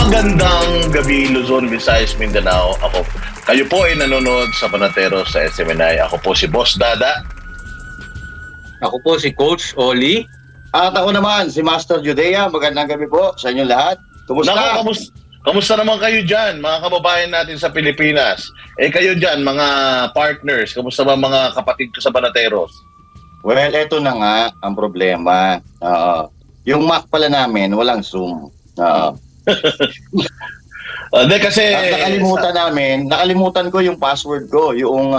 Magandang gabi, Luzon, Visayas, Mindanao. Kayo po ay nanonood sa Banatero sa SMNI. Ako po si Boss Dada. Ako po si Coach Oli. At ako naman, si Master Judea. Magandang gabi po sa inyo lahat. Kumusta? Naku, kamusta naman kayo dyan, mga kababayan natin sa Pilipinas? Kayo dyan, mga partners, kamusta ba mga kapatid ko sa Banateros? Well, eto na nga ang problema. Yung Mac pala namin, walang Zoom. Kasi... At nakalimutan ko yung password ko, yung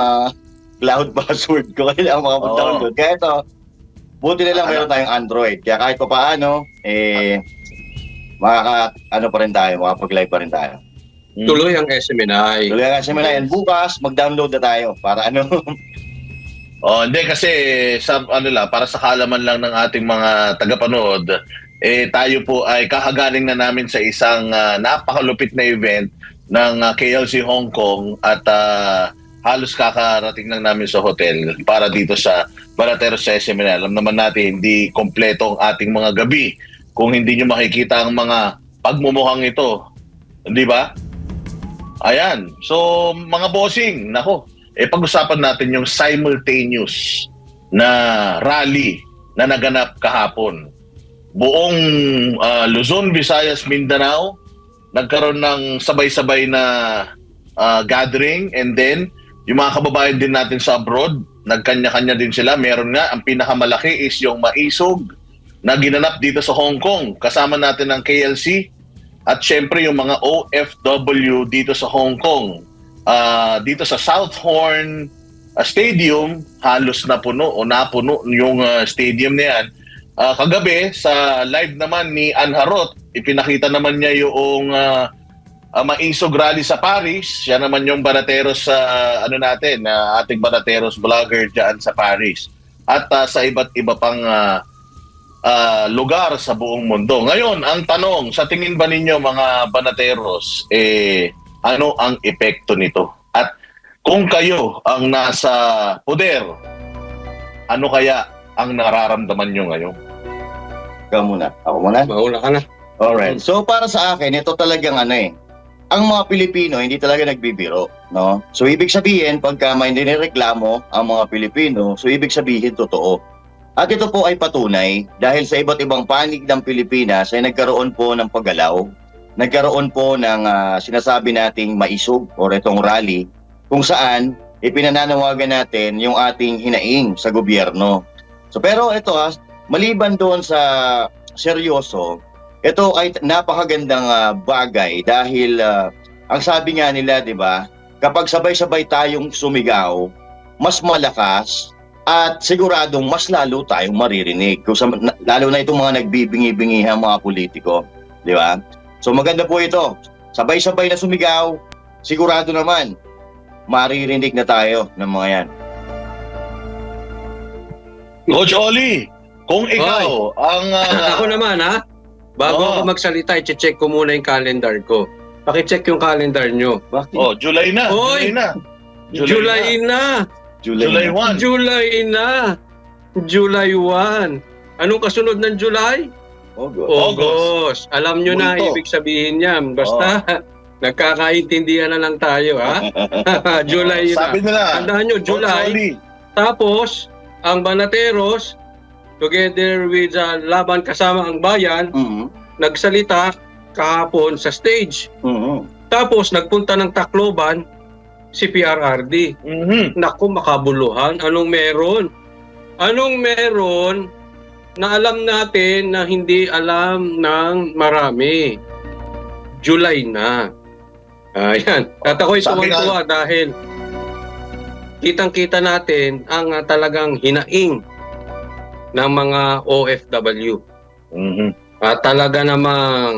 cloud password ko. Kailangan makapag-download. Kaya ito, buti na lang meron tayong Android. Kaya kahit pa paano, makapag-live pa rin tayo. Tuloy ang SMNI. Tuloy ang SMNI. And bukas, mag-download na tayo para Hindi kasi para sa kaalaman lang ng ating mga tagapanood, tayo po ay kakagaling na namin sa isang napakalupit na event ng KLC Hong Kong at halos kakarating lang namin sa hotel para dito sa Banateros sa SMNI. Alam naman natin, hindi kompleto ang ating mga gabi kung hindi nyo makikita ang mga pagmumukhang ito. Hindi ba? Ayan. So, mga bossing, nako, pag-usapan natin yung simultaneous na rally na naganap kahapon. Buong Luzon, Visayas, Mindanao, nagkaroon ng sabay-sabay na gathering, and then yung mga kababayan din natin sa abroad, nagkanya-kanya din sila. Meron nga, ang pinakamalaki is yung maisog na ginanap dito sa Hong Kong. Kasama natin ang KLC at syempre yung mga OFW dito sa Hong Kong. Dito sa South Horn Stadium, halos napuno yung stadium na yan. Kagabi, sa live naman ni Ann Harot, ipinakita naman niya yung maisog rally sa Paris. Siya naman yung Banateros ating Banateros vlogger dyan sa Paris. At sa iba't iba pang lugar sa buong mundo. Ngayon, ang tanong, sa tingin ba ninyo mga Banateros, ano ang epekto nito? At kung kayo ang nasa poder, ano kaya ang nararamdaman nyo ngayon? Ikaw muna. Ako muna? Mauna ka na. Alright. So para sa akin, ito talagang ang mga Pilipino hindi talaga nagbibiro, no? So ibig sabihin, pagka may nireklamo ang mga Pilipino, so ibig sabihin totoo. At ito po ay patunay dahil sa iba't ibang panig ng Pilipinas ay nagkaroon po ng paggalaw. Nagkaroon po ng sinasabi nating maisog o itong rally kung saan ipinananawagan natin yung ating hinaing sa gobyerno. So pero ito maliban doon sa seryoso, ito ay napakagandang bagay dahil ang sabi nga nila, 'di ba, kapag sabay-sabay tayong sumigaw, mas malakas at siguradong mas lalo tayong maririnig. Lalo na itong mga nagbibingi-bingihang mga politiko, 'di ba? So maganda po ito. Sabay-sabay na sumigaw, sigurado naman maririnig na tayo ng mga yan. Coach Oli, kung ikaw ang... Ako naman bago ako magsalita, i-check ko muna yung calendar ko. Paki-check yung calendar nyo. Bakit? July na. Oy! July na. July 1. July na. July 1. Anong kasunod ng July? August. Alam nyo na ibig sabihin niyan. Basta nagkakaintindihan na lang tayo, July na. Sabi nila. Tandaan nyo, July. Tapos, ang Banateros, together with Laban Kasama ang Bayan, nagsalita kahapon sa stage. Tapos, nagpunta ng Tacloban, si PRRD. Naku, makabuluhan. Anong meron? Na alam natin na hindi alam ng marami. July na. Ayan. At ako'y tuwang-tuwa dahil kitang-kita natin ang talagang hinaing ng mga OFW. At talaga namang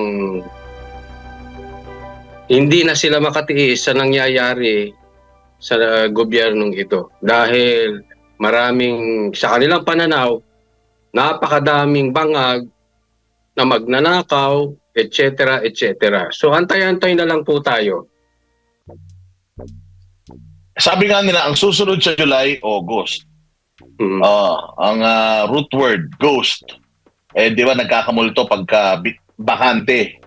hindi na sila makatiis sa nangyayari sa gobyernong ito. Dahil sa kanilang pananaw, napakadaming bangag na magnanakaw, etc., etc. So, antay-antay na lang po tayo. Sabi nga nila, ang susunod sa July, August. Ang root word, ghost. Di ba nagkakamulto pagka bakante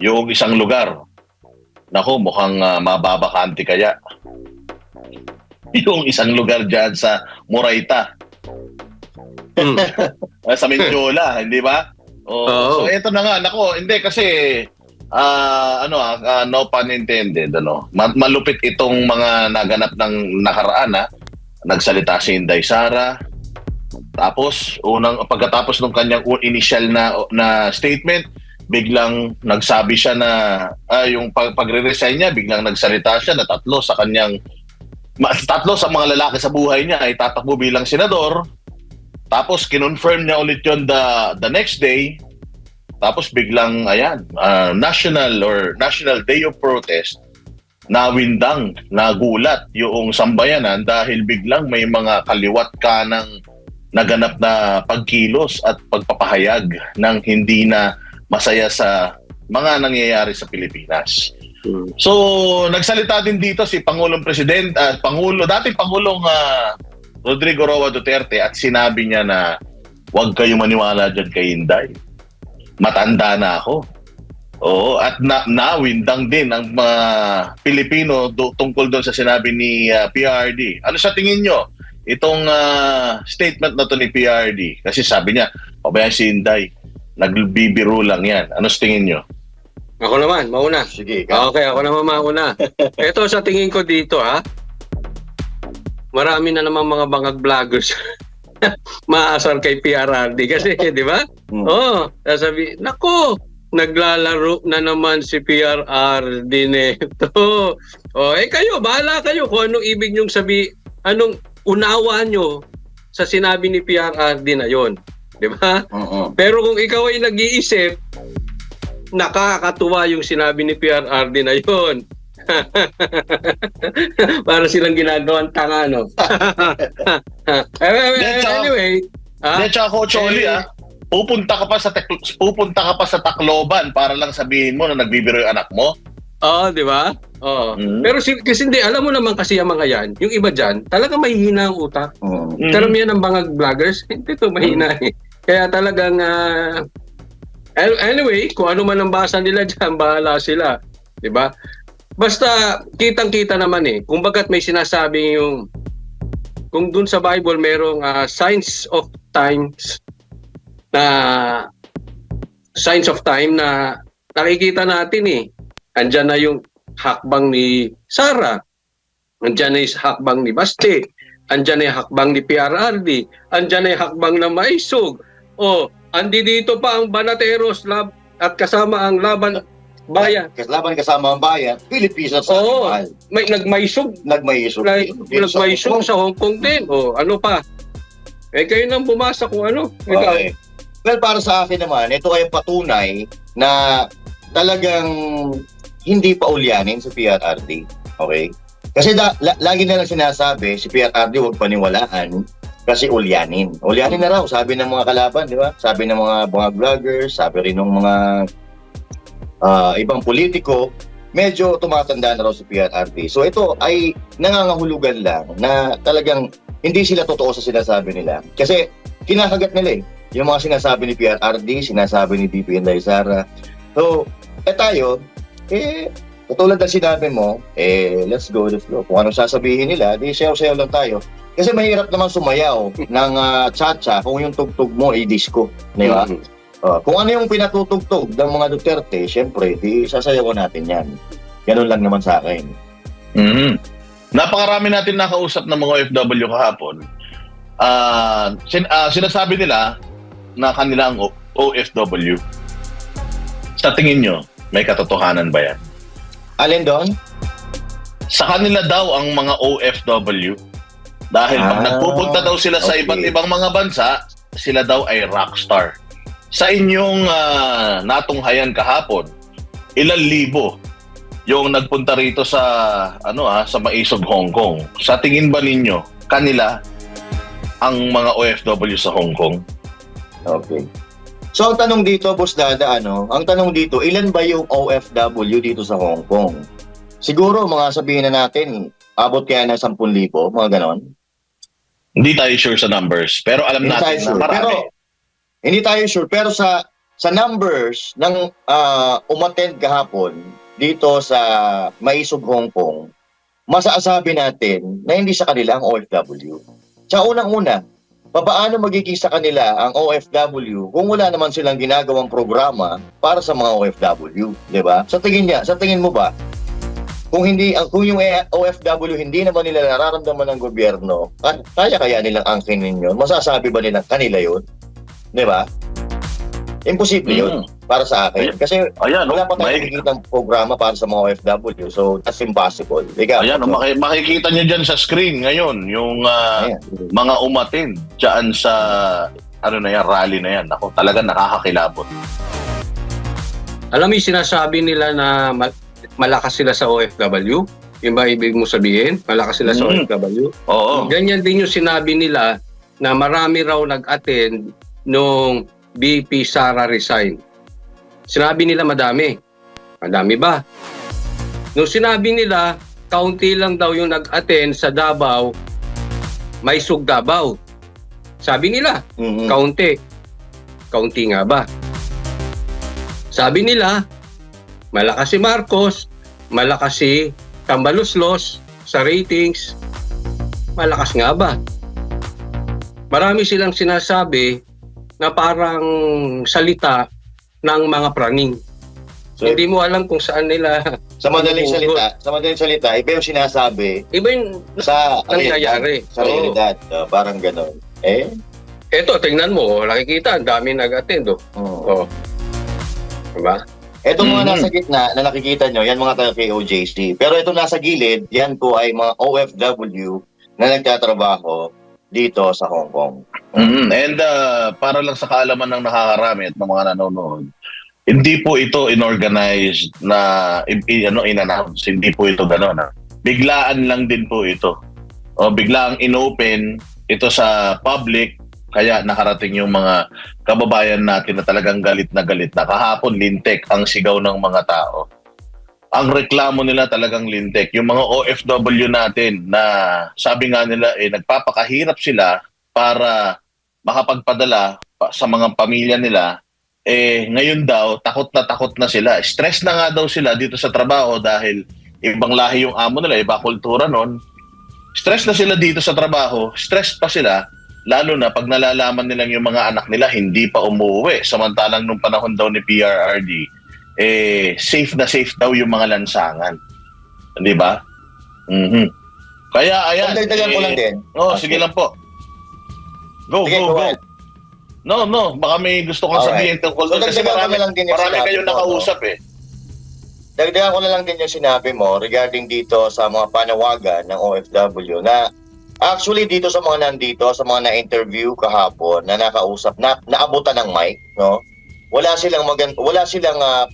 yung isang lugar. Nako, mukhang mababakante kaya. Yung isang lugar dyan sa Moraita. Sa Mendiola, hindi ba? Oo. So eto na nga, nako, hindi kasi no pun intended, malupit itong mga naganap ng nakaraan. Nagsalita si Inday Sara. Tapos pagkatapos ng kanyang initial na statement, biglang nagsabi siya na yung pagre-resign niya, biglang nagsalita siya na tatlo sa mga lalaki sa buhay niya ay tatakbo bilang senador. Tapos kinonfirm niya ulit yun the next day. Tapos biglang National Day of Protest, nawindang, nagulat yung sambayanan dahil biglang may mga kaliwat kanang naganap na pagkilos at pagpapahayag ng hindi na masaya sa mga nangyayari sa Pilipinas. So, nagsalita din dito si dating Pangulong Rodrigo Roa Duterte at sinabi niya na huwag kayo maniwala dyan kay Inday. Matanda na ako. Oo, at nawindang din ang mga Pilipino tungkol doon sa sinabi ni PRD. Ano sa tingin nyo? Itong statement na to ni PRD. Kasi sabi niya, pabayaan si Inday. Nagbibiro lang yan. Ano sa tingin nyo? Ako naman, mauna. Sige, Okay, ako naman mauna. Ito sa tingin ko dito, marami na naman mga bangag vloggers maasar kay PRRD kasi, di ba? Sasabi, nako, naglalaro na naman si PRRD nito. Kayo, bahala kayo kung anong ibig nyong anong unawa nyo sa sinabi ni PRRD na yon, di ba? Pero kung ikaw ay nag-iisip, nakakatuwa yung sinabi ni PRRD na yon. Para silang ginagawang tanga, no? Anyway. Coach Oli, pupunta ka pa sa Tacloban para lang sabihin mo na nagbibiro yung anak mo? Oo, di ba? Oo. Pero kasi hindi, alam mo naman kasi yung mga yan, yung iba dyan, talaga mahihina ang utak. Karamihan ng bangag vloggers, hindi to mahina. Kaya talagang, anyway, kung ano man ang basa nila dyan, bahala sila. Di ba? Basta, kitang-kita naman kung bagat may sinasabi kung dun sa Bible merong signs of time na nakikita natin Andyan na yung hakbang ni Sara. Andyan na yung hakbang ni Baste. Andyan na yung hakbang ni PRRD. Andyan na yung hakbang na Maisog. Andi dito pa ang Banateros at kasama ang Laban Bayan. Kasama ang bayan, Pilipinas sa mahal. May nagmaisog. Nagmaisog Sa Hong Kong din. Ano pa? Kayo nang bumasa kung ano. Okay. Well, para sa akin naman, ito ay patunay na talagang hindi pa ulyanin si PRRD. Okay? Kasi lagi na lang sinasabi, si PRRD huwag paniwalaan kasi ulyanin. Ulyanin na raw, sabi ng mga kalaban, di ba? Sabi ng mga vloggers, sabi rin ng mga ibang politiko, medyo tumatanda na raw si PRRD. So ito ay nangangahulugan lang na talagang hindi sila totoo sa sinasabi nila. Kasi kinakagat nila yung mga sinasabi ni PRRD, sinasabi ni VP Inday Sara. So, tayo, katulad ng sinabi mo, let's go with the flow. Kung anong sasabihin nila, di sayaw-sayaw lang tayo. Kasi mahirap naman sumayaw ng cha-cha kung yung tugtog mo ay disco. Di ba? Kung ano yung pinatutugtog ng mga Duterte, syempre, di sasayawan natin yan. Ganun lang naman sa akin. Napakarami natin nakausap ng mga OFW kahapon. Sinasabi nila na kanilang OFW. Sa tingin nyo, may katotohanan ba yan? Alin doon? Sa kanila daw ang mga OFW. Dahil pag nagpupunta daw sila sa iba't ibang mga bansa, sila daw ay rockstar. Sa inyong natunghayan kahapon, ilang libo yung nagpunta rito sa sa Maisog, Hong Kong. Sa tingin ba ninyo, kanila ang mga OFW sa Hong Kong? Okay. So ang tanong dito, Boss Dada, ang tanong dito, ilan ba yung OFW dito sa Hong Kong? Siguro mga sabihin na natin, abot kaya ng 10,000, mga ganon. Hindi tayo sure sa numbers, pero alam natin na marami. Hindi tayo sure, pero sa sa numbers ng umattend kahapon dito sa Maisog, Hong Kong, masasabi natin na hindi sa kanila ang OFW. Sa unang-una, paano magiging sa kanila ang OFW kung wala naman silang ginagawang programa para sa mga OFW, 'di ba? Sa tingin mo ba, kung yung OFW hindi naman nila nararamdaman ng gobyerno, kaya nilang angkinin yun? Masasabi ba nila kanila yun? 'Di ba? Imposible yun para sa akin. Kasi wala pa tayong nakikitang programa para sa mga OFW. So, that's impossible. Ayan, makikita nyo dyan sa screen ngayon, yung mga umatin dyan sa rally na yan. Ako, talaga nakakakilabot. Alam mo yung sinasabi nila na malakas sila sa OFW? Yung ba ibig mo sabihin? Malakas sila sa OFW? Oo. Ganyan din yung sinabi nila na marami raw nag-attend nung BP Sara resign. Sinabi nila madami. Madami ba? Nung sinabi nila, kaunti lang daw yung nag-attend sa Davao, Maisog Davao. Sabi nila, kaunti. Kaunti nga ba? Sabi nila, malakas si Marcos, malakas si Tambaluslos sa ratings. Malakas nga ba? Marami silang sinasabi na parang salita ng mga praning. So, hindi mo alam kung saan nila sa madaling salita, iba yung sinasabi. Iba yung sa nangyayari. Sa realidad. Parang gano'n. Eto, tingnan mo. Nakikita, ang dami nag-attend. Diba? Ito mga nasa gitna na nakikita nyo, yan mga taga KOJC. Pero ito nasa gilid, yan po ay mga OFW na nagtatrabaho dito sa Hong Kong. And para lang sa kaalaman ng nakakarami at ng mga nanonood, hindi po ito inorganized na in-announce. Hindi po ito gano'n. Biglaan lang din po ito. Biglaang inopen ito sa public, kaya nakarating yung mga kababayan natin na talagang galit na galit na. Kahapon, lintek ang sigaw ng mga tao. Ang reklamo nila talagang lintek. Yung mga OFW natin na sabi nga nila, nagpapakahirap sila para makapagpadala sa mga pamilya nila, ngayon daw, takot na sila. Stress na nga daw sila dito sa trabaho dahil ibang lahi yung amo nila, iba kultura nun. Stress na sila dito sa trabaho, stress pa sila, lalo na pag nalalaman nilang yung mga anak nila hindi pa umuwi. Samantalang nung panahon daw ni PRRD, safe na safe daw yung mga lansangan. Di ba? Kaya ayan. Dagdagan ko lang din. Sige lang po. Go. No. Baka may gusto kang sabihin tungkol doon kasi marami kayong nakausap Dagdagan ko na lang din yung sinabi mo regarding dito sa mga panawagan ng OFW na actually dito sa mga nandito, sa mga na-interview kahapon na nakausap, naabutan ng mic, no? Wala silang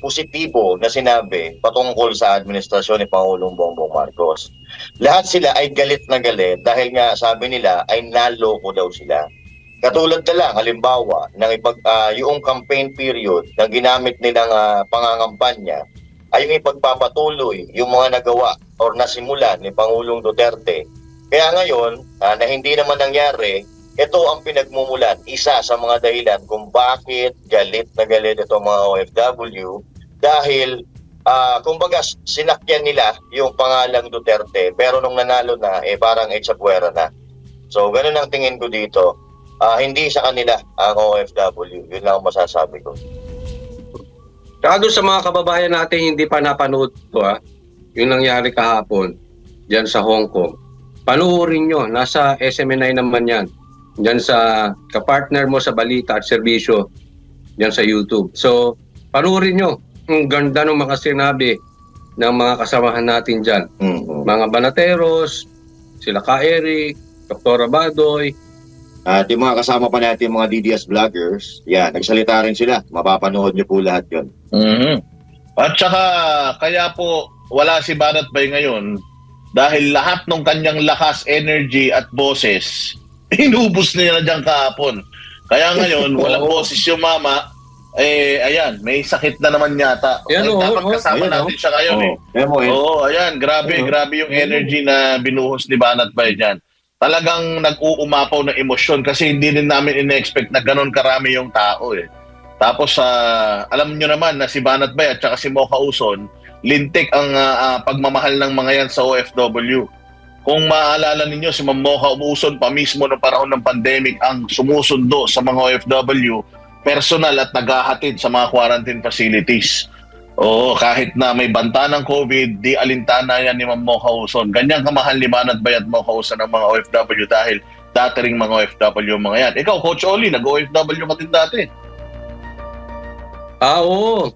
positibo na sinabi patungkol sa administrasyon ni Pangulong Bongbong Marcos. Lahat sila ay galit na galit dahil nga sabi nila ay naloko daw sila. Katulad na lang, halimbawa, yung campaign period na ginamit nilang pangangampanya ay yung ipagpapatuloy yung mga nagawa or nasimulan ni Pangulong Duterte. Kaya ngayon, na hindi naman nangyari, ito ang pinagmumulan, isa sa mga dahilan kung bakit galit na galit itong mga OFW dahil kumbaga sinakyan nila yung pangalang Duterte pero nung nanalo na, parang etsapuera na. So, ganun ang tingin ko dito. Hindi sa kanila ang OFW. Yun lang ang masasabi ko. Saka doon sa mga kababayan natin hindi pa napanood ito, yung nangyari kahapon dyan sa Hong Kong. Panuorin nyo, nasa SMNI naman yan. Diyan sa kapartner mo sa balita at serbisyo diyan sa YouTube. So, panuorin nyo. Ang ganda ng mga sinabi ng mga kasamahan natin diyan. Mga Banateros, sila Ka Eric, Dr. Abadoy. At yung mga kasama pa natin, mga DDS vloggers, nagsalita rin sila. Mapapanood nyo po lahat yun. At saka, kaya po wala si Banat Bay ngayon dahil lahat ng kanyang lakas, energy at boses inubos nila dyan kahapon. Kaya ngayon, walang boses yung mama. Ayan, may sakit na naman yata. Dapat kasama natin siya ngayon ayan, grabe yung energy na binuhos ni Banat Bay dyan. Talagang nag-uumapaw ng emosyon kasi hindi rin namin in-expect na ganun karami yung tao Tapos alam nyo naman na si Banat Bay at saka si Mocha Uson, lintik ang pagmamahal ng mga yan sa OFW. Kung maalala ninyo, si Ma'am Mocha Uson pa mismo noong panahon ng pandemic ang sumusundo sa mga OFW, personal at naghahatid sa mga quarantine facilities. Oo, kahit na may banta ng COVID, di alintana yan ni Ma'am Mocha Uson. Ganyan kamahal ni Banat Bay at Mocha Uson ng mga OFW dahil dati ring mga OFW mga yan. Ikaw, Coach Oli, nag-OFW ka din dati. Oo.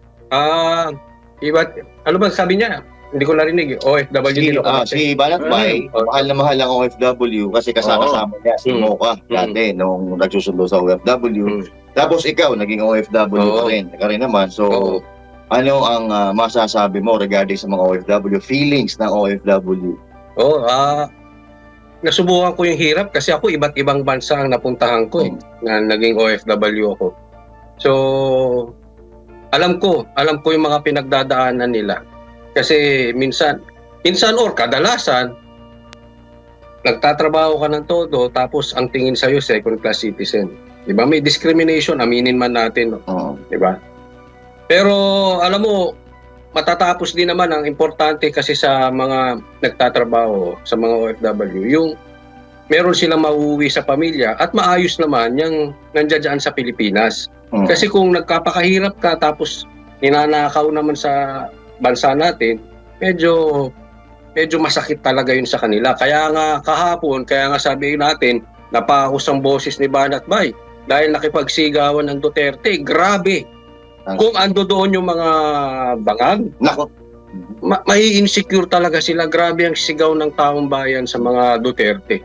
Ano ba sabi niya? Hindi ko narinig. OFW din ako. Si Banat Bay, mahal na mahal ang OFW kasi kasama niya si Mocha dati nung nagsusundo sa OFW. Tapos ikaw, naging OFW ka rin naman. So, ano ang masasabi mo regarding sa mga OFW, feelings ng OFW? Nasubukan ko yung hirap kasi ako iba't ibang bansa ang napuntahan ko na naging OFW ako. So, alam ko yung mga pinagdadaanan nila. Kasi minsan or kadalasan, nagtatrabaho ka ng todo tapos ang tingin sa'yo second class citizen. Diba? May discrimination, aminin man natin. Diba? Pero alam mo, matatapos din naman ang importante kasi sa mga nagtatrabaho, sa mga OFW, yung meron silang mauuwi sa pamilya at maayos naman yung nandiyan sa Pilipinas. Kasi kung nagkapakahirap ka tapos ninanakaw naman sa bansa natin, medyo masakit talaga yun sa kanila. Kaya nga kahapon, kaya nga sabi natin, napakus ang boses ni Banat Bay dahil nakipagsigawan ng Duterte. Grabe! Kung ando doon yung mga bangag, mai-insecure talaga sila. Grabe ang sigaw ng taong bayan sa mga Duterte.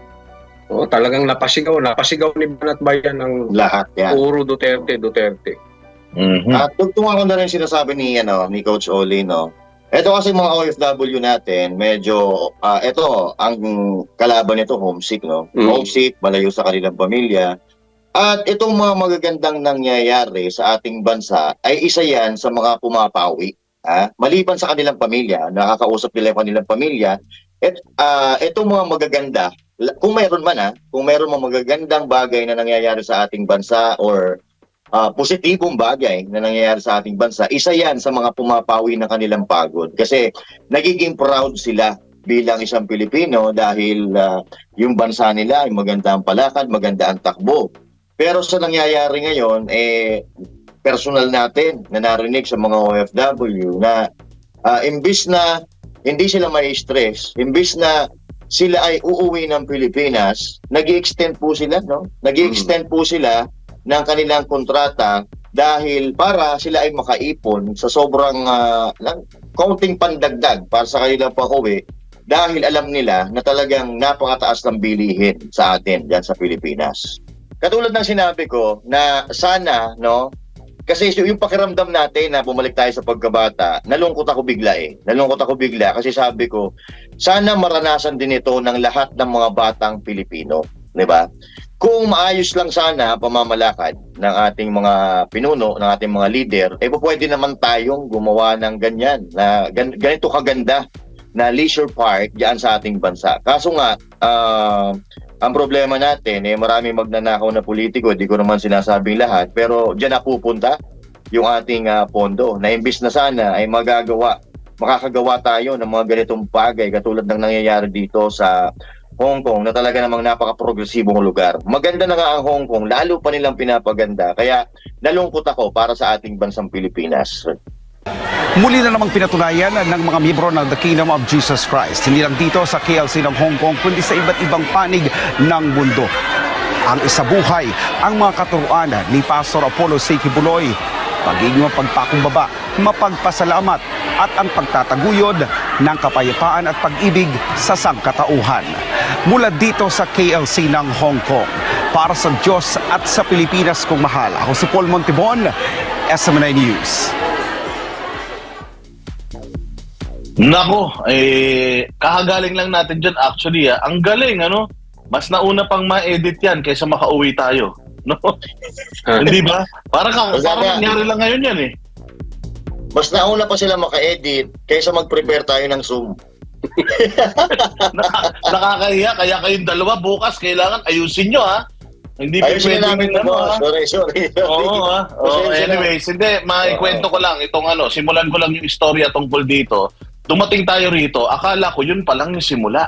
Talagang napasigaw ni Banat Bayan ng lahat yan. Puro Duterte. At tugtungan ko na rin sinasabi ni Coach Oli, no? Ito kasi mga OFW natin, medyo, ito, ang kalaban nito, homesick, no? Homesick, malayo sa kanilang pamilya. At itong mga magagandang nangyayari sa ating bansa ay isa yan sa mga pumapawi. Maliban sa kanilang pamilya, nakakausap nila yung kanilang pamilya. At itong mga magaganda, kung mayroon mga magagandang bagay na nangyayari sa ating bansa or positibong bagay na nangyayari sa ating bansa, isa yan sa mga pumapawi ng kanilang pagod. Kasi nagiging proud sila bilang isang Pilipino dahil yung bansa nila ay maganda ang palakad, maganda ang takbo. Pero sa nangyayari ngayon, personal natin na narinig sa mga OFW na imbis na hindi sila may stress, imbis na sila ay uuwi ng Pilipinas, nag-i-extend po sila, no? Nag-i-extend po sila ng kanilang kontrata dahil para sila ay makaipon sa sobrang kaunting pandagdag para sa kanilang pang-uwi dahil alam nila na talagang napakataas ng bilihin sa atin dyan sa Pilipinas. Katulad ng sinabi ko na sana, no, kasi yung pakiramdam natin na bumalik tayo sa pagkabata, nalungkot ako bigla kasi sabi ko, sana maranasan din ito ng lahat ng mga batang Pilipino, di ba? Kung maayos lang sana pamamalakad ng ating mga pinuno, ng ating mga leader, pwede naman tayong gumawa ng ganyan, na ganito kaganda na leisure park diyan sa ating bansa. Kaso nga, ang problema natin, maraming magnanakaw na politiko, di ko naman sinasabing lahat, pero diyan napupunta yung ating pondo, na imbis na sana ay makakagawa tayo ng mga ganitong bagay katulad ng nangyayari dito sa Hong Kong na talaga namang napaka-progresibong lugar. Maganda na nga ang Hong Kong, lalo pa nilang pinapaganda. Kaya nalungkot ako para sa ating bansang Pilipinas. Muli na namang pinatunayan ng mga miyembro ng The Kingdom of Jesus Christ, hindi lang dito sa KLC ng Hong Kong, kundi sa iba't ibang panig ng mundo. Ang isabuhay, ang mga katuruan ni Pastor Apollo C. Kibuloy, pagiging mapagpakumbaba, mapagpasalamat at ang pagtataguyod ng kapayapaan at pag-ibig sa sangkatauhan. Mula dito sa KLC ng Hong Kong, para sa Diyos at sa Pilipinas kong mahal, ako si Paul Montibon, SMNI News. Nako, kakagaling lang natin dyan actually. Ang galing, ano? Mas nauna pang ma-edit yan kaysa makauwi tayo. No? Hindi ba? Parang nangyari lang ngayon yan Mas nauna pa sila maka-edit kaysa mag-prepare tayo ng Zoom. Nakakahiya, kaya kayong dalawa bukas kailangan ayusin nyo Hindi Ayusin na namin pwedeng, ito, boss. Sorry. Oo, ha? Oo, Pasensya na. anyways, hindi, maikwento ko lang itong simulan ko lang yung istorya tungkol dito. Dumating tayo rito, akala ko yun pa lang yung simula.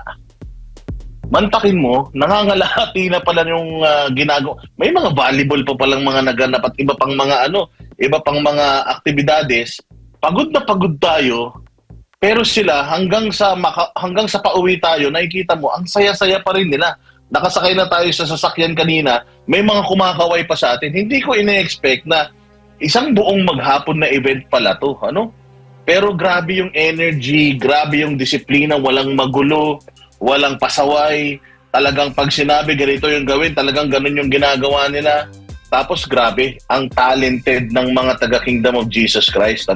Mantakin mo, nangangalahati na pala yung ginagawa. May mga volleyball pa palang mga naganap at iba pang mga aktibidades. Pagod na pagod tayo. Pero sila hanggang sa pauwi tayo, nakikita mo ang saya-saya pa rin nila. Nakasakay na tayo sa sasakyan kanina, may mga kumakaway pa sa atin. Hindi ko ine-expect na isang buong maghapon na event pala to, Pero grabe yung energy, grabe yung disiplina, walang magulo, walang pasaway. Talagang pag sinabi ganito yung gawin, talagang ganun yung ginagawa nila. Tapos grabe, ang talented ng mga taga Kingdom of Jesus Christ,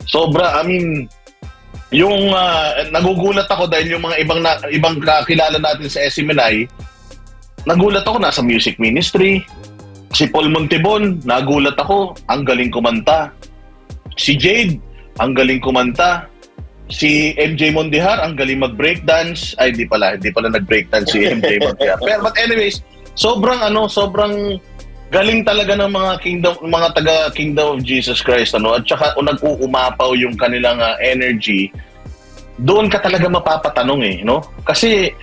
Sobra, yung nagugulat ako dahil yung mga ibang kakilala natin sa SMNI, nagulat ako nasa music ministry. Si Paul Montibon, nagulat ako, ang galing kumanta. Si Jade, ang galing kumanta. Si MJ Mondihar, ang galing mag-breakdance. Ay, hindi pala nag-breakdance si MJ Mondihar. But anyways, sobrang galing talaga ng mga taga Kingdom of Jesus Christ, At saka nag-uumapaw yung kanilang energy. Doon ka talaga mapapatanong, Kasi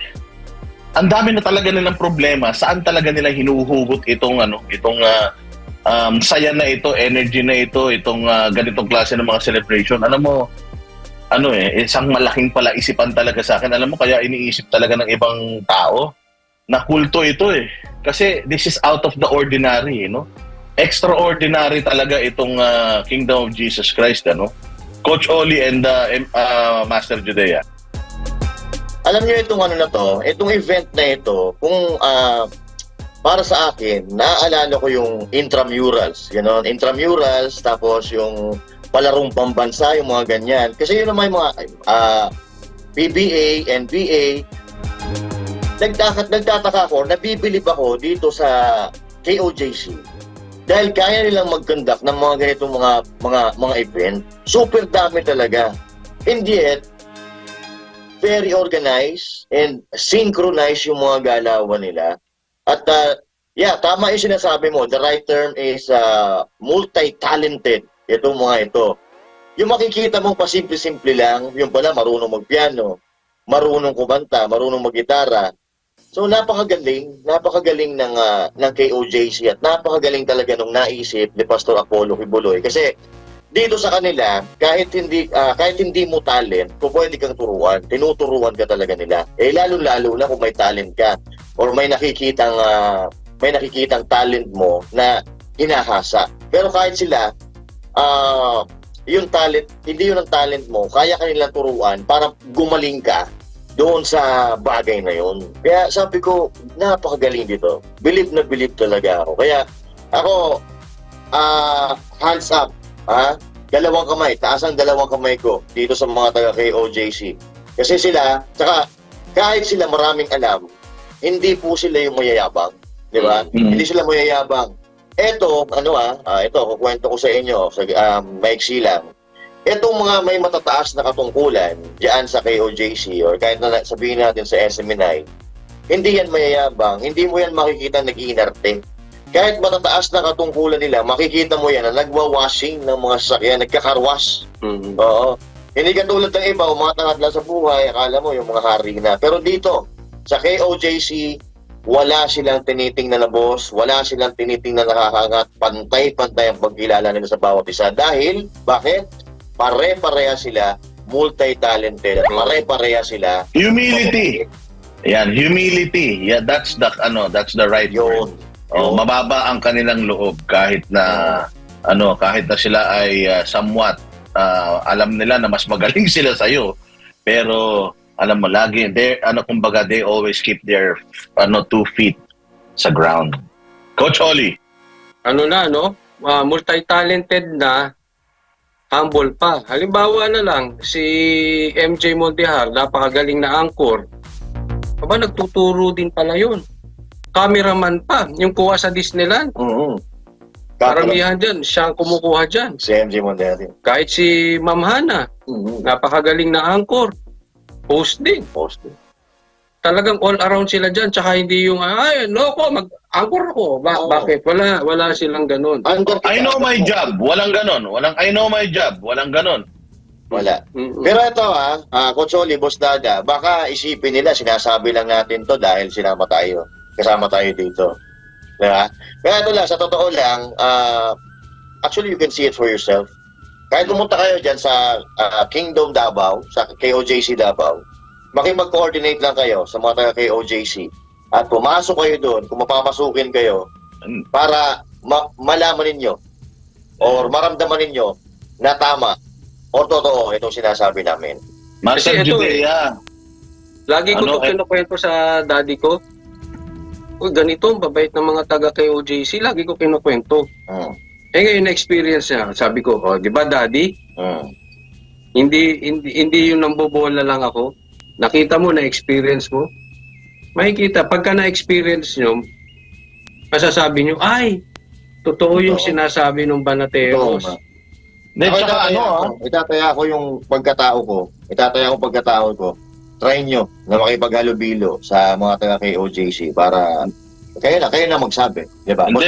ang dami na talaga nilang problema, saan talaga nila hinuhugot itong saya na ito, energy na ito, itong ganitong klase ng mga celebration. Alam mo, isang malaking palaisipan talaga sa akin. Alam mo, kaya iniisip talaga ng ibang tao na kulto ito Kasi this is out of the ordinary, Extraordinary talaga itong Kingdom of Jesus Christ, Coach Oli and Master Judea. Alam niyo itong itong event na ito, kung para sa akin, naaalala ko yung intramurals, intramurals, tapos yung palarong pambansa, yung mga ganyan. Kasi yun naman yung mga PBA, NBA, nagtataka ako, nabibilib ako dito sa KOJC dahil kaya nilang mag-conduct ng mga ganitong mga event. Super dami talaga. And yet, very organized and synchronized yung mga galawan nila. At tama yung sinasabi mo. The right term is multi-talented. Itong mga ito. Yung makikita mong pasimple-simple lang, yung pala marunong magpiano, marunong kumanta, marunong maggitara. So napakagaling ng KOJC at napakagaling talaga nung naisip ni Pastor Apollo Kibuloy. Kasi dito sa kanila, kahit hindi mo talent, kung pwede kang turuan, tinuturuan ka talaga nila. Lalo-lalo na kung may talent ka or may nakikitang talent mo na hinahasa. Pero kahit sila, yung talent, hindi yun ang talent mo, kaya ka nilang turuan para gumaling ka doon sa bagay na yun. Kaya sabi ko, napakagaling dito. Believe na believe talaga ako. Kaya ako, hands up, dalawang kamay, taas ang dalawang kamay ko dito sa mga taga KOJC. Kasi sila, tsaka kahit sila maraming alam, hindi po sila yung mayayabang. Di ba? Hindi sila mayayabang. Ito, ito, kukwento ko sa inyo, maiksi lang. Itong mga may matataas na katungkulan diyan sa KOJC or kahit na sabihin natin sa SMNI, hindi yan mayayabang, hindi mo yan makikita nag-iinarte. Kahit matataas na katungkulan nila, makikita mo yan na nagwa-washing ng mga sasakyan, nagkakarwas. Oo. Hindi katulad ng iba, umatangat lang sa buhay, akala mo yung mga hari na. Pero dito, sa KOJC, wala silang tinitingnan na boss, wala silang tinitingnan na nakakangat, pantay-pantay ang pagkilala nila sa bawat isa. Dahil, bakit? Pare-pareha sila, multi-talented, at pare-pareha sila. Humility. Yan, humility. Yeah, that's the right word. Mababa ang kanilang loob kahit na sila ay somewhat alam nila na mas magaling sila sa iyo. Pero alam mo lagi they always keep their 2 feet sa ground. Coach Oli. Multi-talented na, humble pa. Halimbawa na lang, si MJ Mondihar, napakagaling na anchor. Nagtuturo din pala yun. Cameraman pa, yung kuha sa Disneyland. Karamihan dyan, siya ang kumukuha dyan. Si MJ Mondihar. Kahit si Ma'am Hana, napakagaling na anchor. Host din. talagang all around sila dyan. Tsaka hindi yung, ay, loko, mag-anchor ako. Oo. Bakit? Wala silang ganun. Under I kita. know my job. Walang ganon. I know my job. Walang ganon. Wala. Mm-mm. Pero ito Coach Oli, Boss Dada, baka isipin nila, sinasabi lang natin to dahil kasama tayo dito. Diba? Pero ito lang, sa totoo lang, actually you can see it for yourself. Kahit pumunta kayo dyan sa Kingdom Davao, sa KOJC Davao, makipag-coordinate lang kayo sa mga taga KOJC at pumasok kayo doon, kung mapapasukin kayo, para malaman ninyo or maramdaman ninyo na tama o totoo itong sinasabi namin. Master Kasi ito Judea. Lagi ko Ano, ito kinukwento sa daddy ko. Uy, ganito, ang babait ng mga taga KOJC. Lagi ko kinukwento. Mm. Ngayon na-experience niya. Sabi ko, di ba daddy? Mm. Hindi yung nambobola lang ako. Nakita mo, na-experience mo. Makikita, pagka na-experience nyo, masasabi nyo, ay, totoo yung Totoo. sinasabi ng Banateros. Totoo, Then, Ako, tsaka itataya ko yung pagkatao ko. Try nyo na makipaghalubilo sa mga taga KOJC para kayo na magsabi, di ba? Hindi,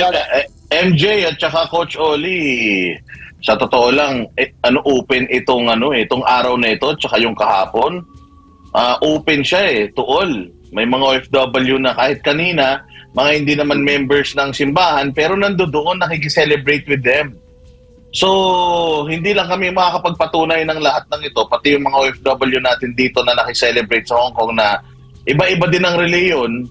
MJ at saka Coach Oli, sa totoo lang, open itong araw na ito, tsaka yung kahapon. Open siya to all. May mga OFW na kahit kanina, mga hindi naman members ng simbahan, pero nandoon nakikiselebrate with them. So, hindi lang kami makakapagpatunay ng lahat ng ito, pati yung mga OFW natin dito na nakiselebrate sa Hong Kong na iba-iba din ang reliyon,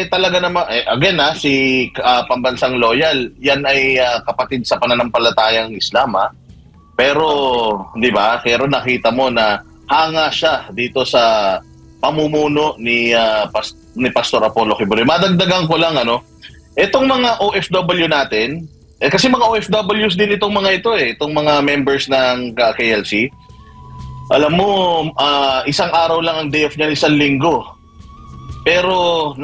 talaga naman, again si Pambansang Loyal, yan ay kapatid sa pananampalatayang Islam Pero, di ba, pero nakita mo na hanga siya dito sa pamumuno ni Pastor Apollo Kibuloy. Madagdagan ko lang, itong mga OFW natin, kasi mga OFWs din itong mga ito itong mga members ng KLC. Alam mo, isang araw lang ang day off niya, isang linggo. Pero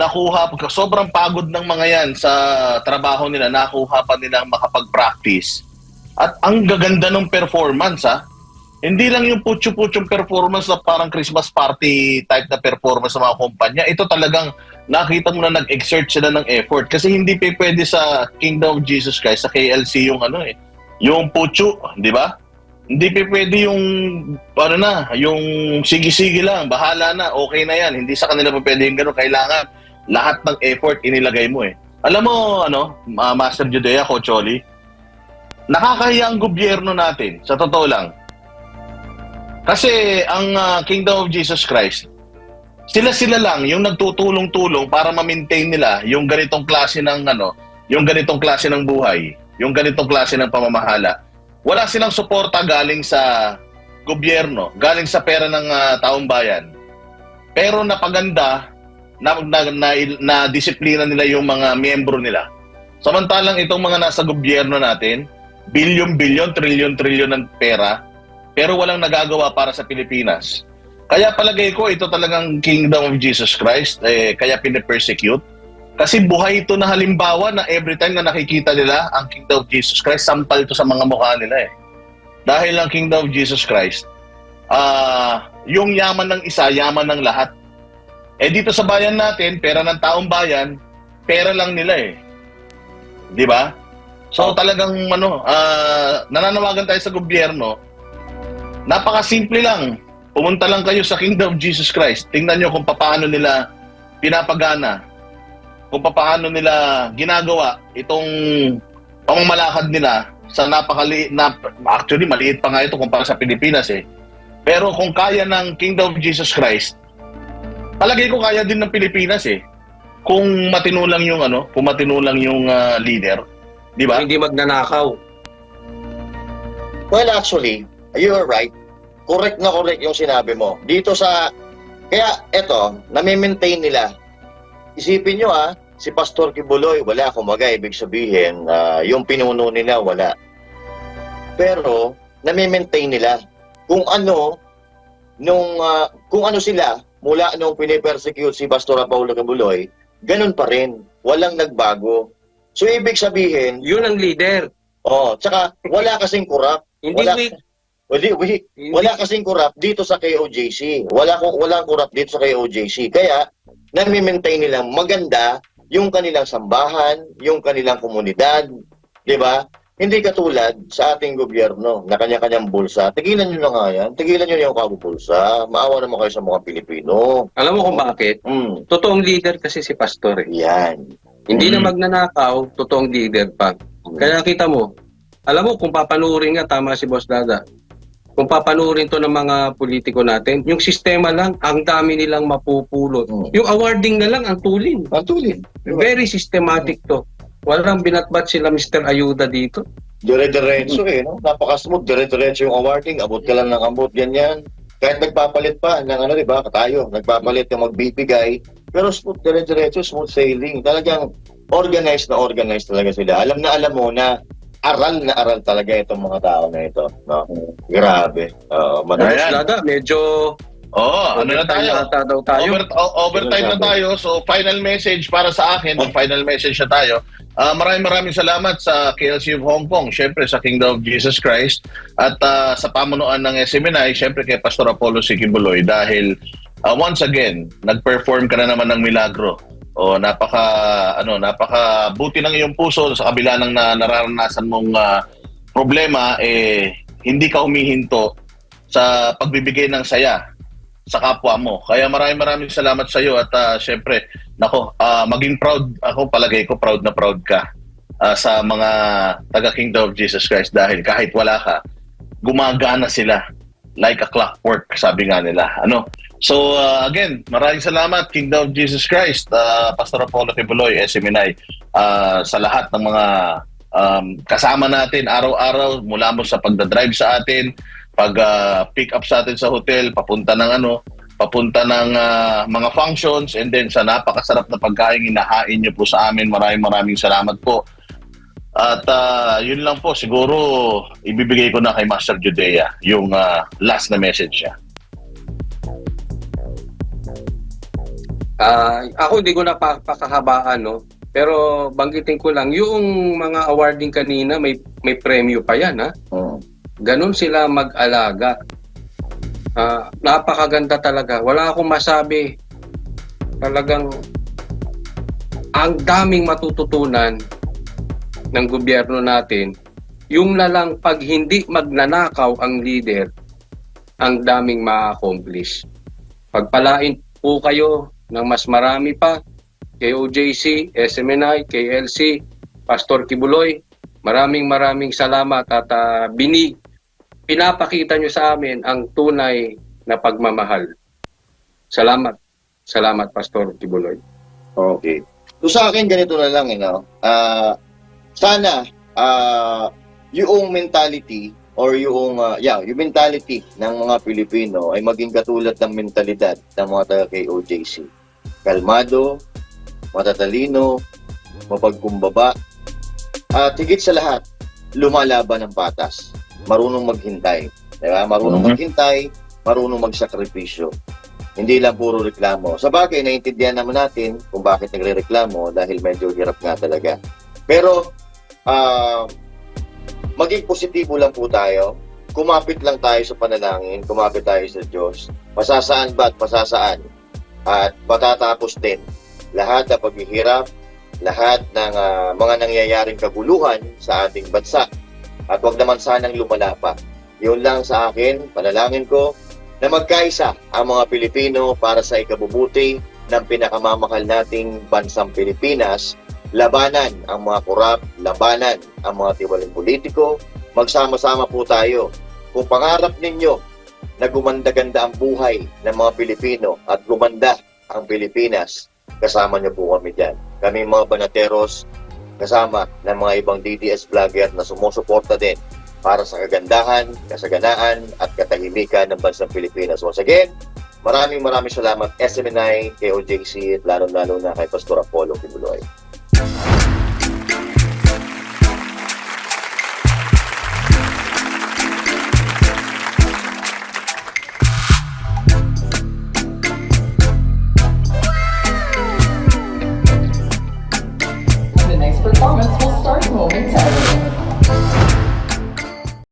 sobrang pagod ng mga yan sa trabaho nila, nakuha pa nilang makapag-practice. At ang gaganda ng performance Hindi lang yung putyo-putyong performance na parang Christmas party type na performance sa mga kumpanya. Ito talagang nakita mo na nag-exert sila ng effort. Kasi hindi pwede sa Kingdom of Jesus Christ, sa KLC yung yung putyo, di ba? Hindi pwede yung, yung sige-sige lang, bahala na, okay na yan. Hindi sa kanila pwede yung gano'n. Kailangan lahat ng effort inilagay mo Alam mo, Master Judea, Coach Oli, nakakahiya ang gobyerno natin, sa totoo lang. Kasi ang Kingdom of Jesus Christ, sila lang yung nagtutulong-tulong para ma-maintain nila yung ganitong klase ng yung ganitong klase ng buhay, yung ganitong klase ng pamamahala. Wala silang suporta galing sa gobyerno, galing sa pera ng taong bayan. Pero napaganda na disiplina nila yung mga miyembro nila. Samantalang itong mga nasa gobyerno natin, bilyon-bilyon, trilyon-trilyon ng pera, pero walang nagagawa para sa Pilipinas. Kaya palagay ko, ito talagang Kingdom of Jesus Christ, kaya pinipersecute. Kasi buhay ito na halimbawa na every time na nakikita nila ang Kingdom of Jesus Christ, sampal ito sa mga mukha nila Dahil ang Kingdom of Jesus Christ, yung yaman ng isa, yaman ng lahat. Dito sa bayan natin, pera ng taong bayan, pera lang nila Di ba? So talagang nananawagan tayo sa gobyerno. Napakasimple lang. Pumunta lang kayo sa Kingdom of Jesus Christ. Tingnan nyo kung paano nila pinapagana, kung paano nila ginagawa itong pamamalakad nila sa actually maliit pa nga ito kumpara sa Pilipinas Pero kung kaya ng Kingdom of Jesus Christ, palagay ko kaya din ng Pilipinas Kung matino lang yung kung matino lang yung leader, di ba? Hindi magnanakaw. Well, actually, you are right. Correct na correct yung sinabi mo. Kaya eto, nami-maintain nila. Isipin nyo si Pastor Kibuloy, wala kumaga, ibig sabihin, yung pinuno nila, wala. Pero, nami-maintain nila. Kung ano sila, mula nung pinipersecute si Pastor Apollo Kibuloy, ganun pa rin. Walang nagbago. So, ibig sabihin, Yun ang leader. tsaka wala kasing corrupt. Hindi weak. Wala kasing corrupt dito sa KOJC. Walang corrupt dito sa KOJC. Kaya, nami-maintain nilang maganda yung kanilang sambahan, yung kanilang komunidad, di ba? Hindi katulad sa ating gobyerno na kanya-kanyang bulsa. Tigilan nyo na nga yan. Tigilan nyo na yung kabubulsa. Maawa naman kayo sa mga Pilipino. Alam mo kung bakit? Totoong leader kasi si Pastor eh. Yan. Hindi na magnanakaw, totoong leader pa. Kaya kita mo, alam mo kung papanurin nga, tama si Boss Dada, kung papanurin to ng mga politiko natin, yung sistema lang, ang dami nilang mapupulot. Yung awarding na lang, ang tulin. Pantulin. Very systematic to. Walang binatbat sila Mr. Ayuda dito. Dire-diretso eh. No? Napaka-smooth. Dire-diretso yung awarding. Abot ka lang ng abot. Ganyan. Kahit nagpapalit pa ng ano, di ba? Tayo. Nagpapalit yung magbibigay. Pero smooth, dire-diretso, smooth sailing. Talagang organized talaga sila. Alam na alam mo na aral talaga itong mga tao na ito. No? Grabe. Boss Ayan. Dada, medyo Ano na tayo? ata daw tayo. Overtime na tayo. So, final message para sa akin. Final message na tayo. Maraming salamat sa KLC of Hong Kong. Siyempre, sa Kingdom of Jesus Christ. At sa pamunuan ng SMNI, siyempre kay Pastor Apollo C. Kibuloy. Dahil, once again, nag-perform ka na naman ng milagro. Napaka buti ng iyong puso sa kabila ng nararanasan mong problema, hindi ka humihinto sa pagbibigay ng saya sa kapwa mo. Kaya maraming salamat sa iyo at syempre, maging proud ako, palagay ko proud na proud ka sa mga taga Kingdom of Jesus Christ dahil kahit wala ka, gumagana sila like a clockwork, sabi nga nila. So again, maraming salamat Kingdom of Jesus Christ, Pastor Apollo Kibuloy, SMNI, sa lahat ng mga kasama natin araw-araw mula mo sa pagdadrive sa atin, pag-pick up sa atin sa hotel, papunta ng mga functions, and then sa napakasarap na pagkain inahain niyo po sa amin. Maraming salamat po. At yun lang po, siguro ibibigay ko na kay Master Judea yung last na message niya. Ako hindi ko na pakahabaan, no? Pero banggitin ko lang, yung mga awarding kanina, may premyo pa yan, ha? Ganon sila mag-alaga. Napakaganda talaga. Wala akong masabi. Talagang ang daming matututunan ng gobyerno natin. Yung na lang pag hindi magnanakaw ang leader, ang daming ma-accomplish. Pagpalain po kayo ng mas marami pa, KOJC, SMNI, KLC, Pastor Kibuloy, maraming salamat at pinapakita nyo sa amin ang tunay na pagmamahal. Salamat. Salamat, Pastor Kibuloy. Okay. So sa akin, ganito na lang, sana yung mentality or yung mentality ng mga Pilipino ay maging katulad ng mentalidad ng mga taga-KOJC. Kalmado, matatalino, mapagkumbaba, at higit sa lahat, lumalaban ng patas. Marunong maghintay. Diba? Marunong maghintay, marunong magsakripisyo. Hindi lang puro reklamo. Sa bagay, naiintindihan naman natin kung bakit nagre-reklamo dahil medyo hirap nga talaga. Pero, maging positibo lang po tayo. Kumapit lang tayo sa panalangin, kumapit tayo sa Diyos. Pasasaan ba at pasasaan? At patatapos din lahat ng paghihirap, lahat ng mga nangyayaring kaguluhan sa ating bansa. At wag naman sanang lumala pa. Yun lang sa akin, panalangin ko, na magkaisa ang mga Pilipino para sa ikabubuti ng pinakamamahal nating bansang Pilipinas, labanan ang mga korap, labanan ang mga tiwaling politiko, magsama-sama po tayo. Kung pangarap ninyo na gumanda-ganda ang buhay ng mga Pilipino at gumanda ang Pilipinas, kasama niyo po kami dyan. Kami mga banateros, kasama ng mga ibang DDS vlogger na sumusuporta din para sa kagandahan, kasaganaan at katahimikan ng bansang Pilipinas. Once again, maraming salamat SMNI, KOJC at lalo-lalo na kay Pastor Apollo Kibuloy.